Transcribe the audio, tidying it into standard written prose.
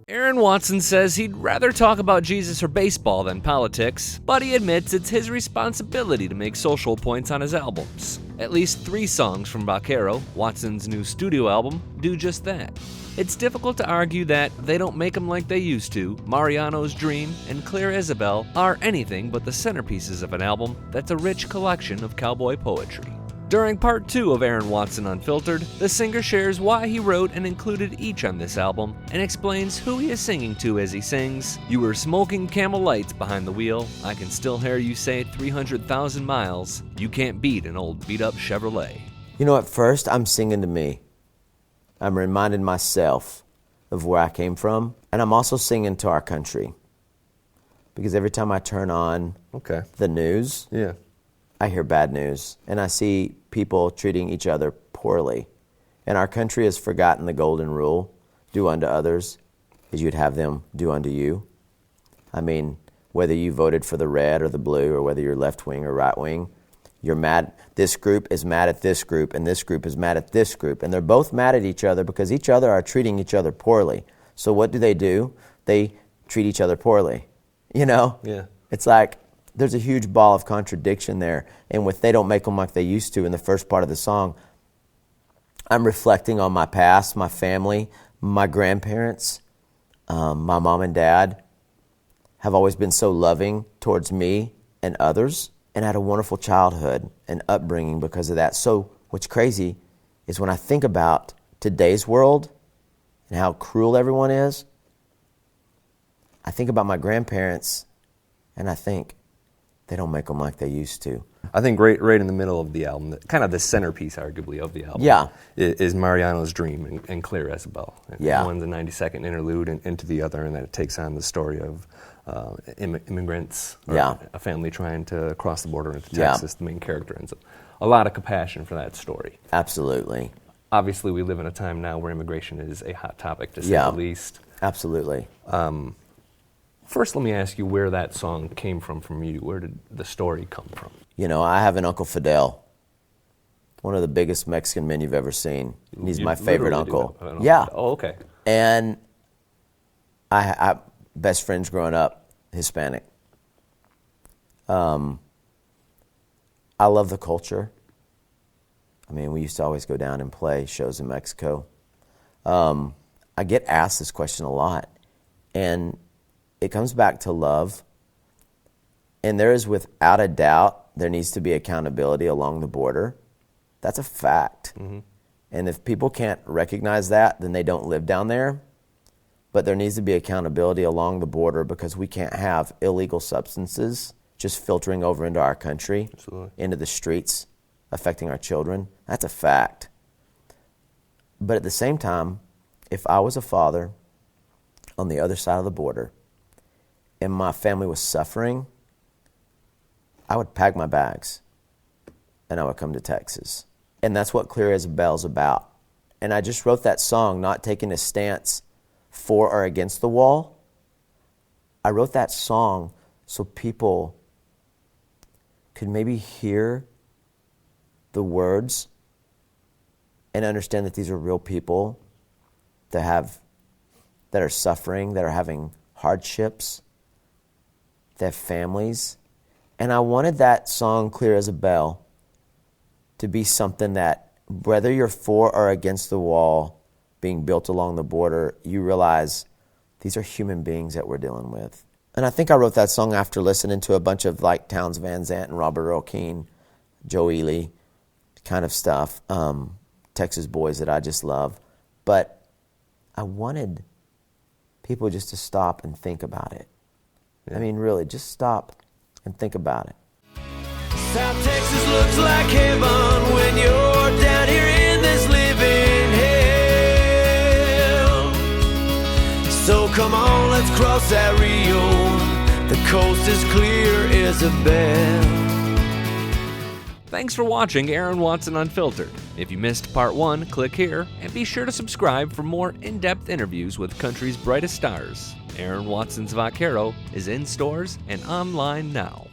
Aaron Watson says he'd rather talk about Jesus or baseball than politics, but he admits it's his responsibility to make social points on his albums. At least 3 songs from Vaquero, Watson's new studio album, do just that. It's difficult to argue that They Don't Make 'Em Like They Used To, Mariano's Dream, and Clear Isabel are anything but the centerpieces of an album that's a rich collection of cowboy poetry. During part 2 of Aaron Watson Unfiltered, the singer shares why he wrote and included each on this album and explains who he is singing to as he sings, "You were smoking Camel Lights behind the wheel, I can still hear you say 300,000 miles, you can't beat an old beat-up Chevrolet." You know, at first I'm singing to me. I'm reminding myself of where I came from, and I'm also singing to our country. Because every time I turn on the news, I hear bad news, and I see people treating each other poorly. And our country has forgotten the golden rule, do unto others as you'd have them do unto you. I mean, whether you voted for the red or the blue, or whether you're left wing or right wing, you're mad. This group is mad at this group, and this group is mad at this group. And they're both mad at each other because each other are treating each other poorly. So what do? They treat each other poorly. You know? Yeah. It's like, there's a huge ball of contradiction there. And with They Don't Make 'Em Like They Used To in the first part of the song, I'm reflecting on my past, my family, my grandparents, my mom and dad have always been so loving towards me and others, and I had a wonderful childhood and upbringing because of that. So what's crazy is when I think about today's world and how cruel everyone is, I think about my grandparents and I think, they don't make them like they used to. I think right in the middle of the album, kind of the centerpiece, arguably, of the album, is Mariano's Dream and Clear Isabel. One's a 90-second interlude into the other, and then it takes on the story of immigrants, or a family trying to cross the border into Texas, the main character. And so a lot of compassion for that story. Absolutely. Obviously, we live in a time now where immigration is a hot topic, to say the least. Absolutely. First, let me ask you where that song came from you. Where did the story come from? You know, I have an Uncle Fidel, one of the biggest Mexican men you've ever seen. He's my favorite uncle. Yeah. Oh, okay. And I best friends growing up, Hispanic. I love the culture. I mean, we used to always go down and play shows in Mexico. I get asked this question a lot, and it comes back to love. And there is, without a doubt, there needs to be accountability along the border. That's a fact. Mm-hmm. And if people can't recognize that, then they don't live down there. But there needs to be accountability along the border because we can't have illegal substances just filtering over into our country, into the streets, affecting our children. That's a fact. But at the same time, if I was a father on the other side of the border and my family was suffering, I would pack my bags and I would come to Texas. And that's what Clear Isabel's about. And I just wrote that song not taking a stance for or against the wall. I wrote that song so people could maybe hear the words and understand that these are real people that are suffering, that are having hardships, that have families. And I wanted that song, Clear as a Bell, to be something that, whether you're for or against the wall being built along the border, you realize these are human beings that we're dealing with. And I think I wrote that song after listening to a bunch of like Townes Van Zandt and Robert Earl Keen, Joe Ely kind of stuff, Texas boys that I just love. But I wanted people just to stop and think about it. I mean, really, just stop and think about it. South Texas looks like heaven when you're down here in this living hell. So come on, let's cross that Rio. The coast is clear, Isabel. Thanks for watching Aaron Watson Unfiltered. If you missed part 1, click here, and be sure to subscribe for more in-depth interviews with country's brightest stars. Aaron Watson's Vaquero is in stores and online now.